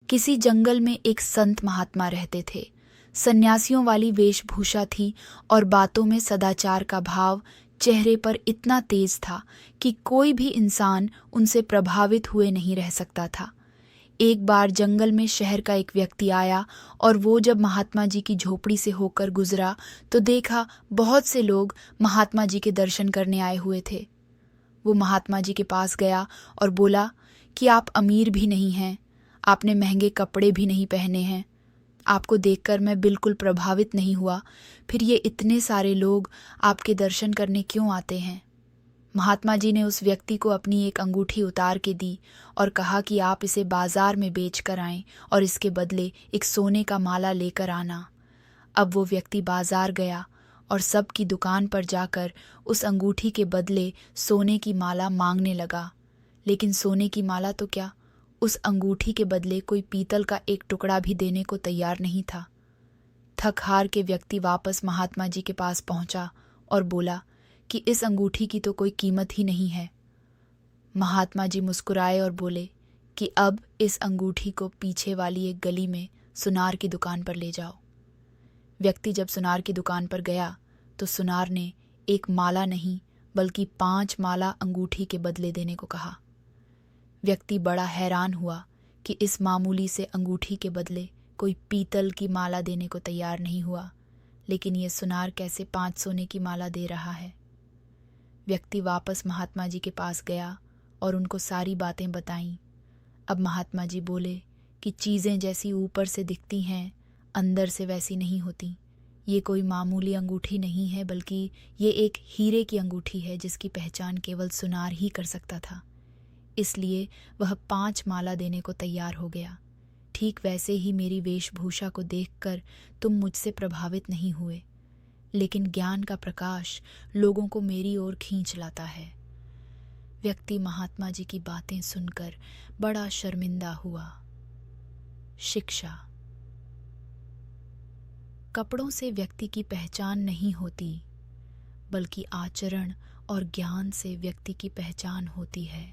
किसी जंगल में एक संत महात्मा रहते थे। सन्यासियों वाली वेशभूषा थी और बातों में सदाचार का भाव चेहरे पर इतना तेज था कि कोई भी इंसान उनसे प्रभावित हुए नहीं रह सकता था। एक बार जंगल में शहर का एक व्यक्ति आया और वो जब महात्मा जी की झोपड़ी से होकर गुजरा तो देखा बहुत से लोग महात्मा जी के दर्शन करने आए हुए थे। वो महात्मा जी के पास गया और बोला कि आप अमीर भी नहीं हैं, आपने महंगे कपड़े भी नहीं पहने हैं, आपको देखकर मैं बिल्कुल प्रभावित नहीं हुआ, फिर ये इतने सारे लोग आपके दर्शन करने क्यों आते हैं। महात्मा जी ने उस व्यक्ति को अपनी एक अंगूठी उतार के दी और कहा कि आप इसे बाजार में बेच कर आएं और इसके बदले एक सोने का माला लेकर आना। अब वो व्यक्ति बाजार गया और सबकी दुकान पर जाकर उस अंगूठी के बदले सोने की माला मांगने लगा, लेकिन सोने की माला तो क्या, उस अंगूठी के बदले कोई पीतल का एक टुकड़ा भी देने को तैयार नहीं था। थक हार के व्यक्ति वापस महात्मा जी के पास पहुंचा और बोला कि इस अंगूठी की तो कोई कीमत ही नहीं है। महात्मा जी मुस्कुराए और बोले कि अब इस अंगूठी को पीछे वाली एक गली में सुनार की दुकान पर ले जाओ। व्यक्ति जब सुनार की दुकान पर गया तो सुनार ने एक माला नहीं बल्कि 5 माला अंगूठी के बदले देने को कहा। व्यक्ति बड़ा हैरान हुआ कि इस मामूली से अंगूठी के बदले कोई पीतल की माला देने को तैयार नहीं हुआ, लेकिन ये सुनार कैसे 5 सोने की माला दे रहा है। व्यक्ति वापस महात्मा जी के पास गया और उनको सारी बातें बताईं। अब महात्मा जी बोले कि चीज़ें जैसी ऊपर से दिखती हैं अंदर से वैसी नहीं होती। ये कोई मामूली अंगूठी नहीं है बल्कि ये एक हीरे की अंगूठी है जिसकी पहचान केवल सुनार ही कर सकता था। इसलिए वह 5 माला देने को तैयार हो गया। ठीक वैसे ही मेरी वेशभूषा को देखकर तुम मुझसे प्रभावित नहीं हुए, लेकिन ज्ञान का प्रकाश लोगों को मेरी ओर खींच लाता है। व्यक्ति महात्मा जी की बातें सुनकर बड़ा शर्मिंदा हुआ। शिक्षा। कपड़ों से व्यक्ति की पहचान नहीं होती, बल्कि आचरण और ज्ञान से व्यक्ति की पहचान होती है।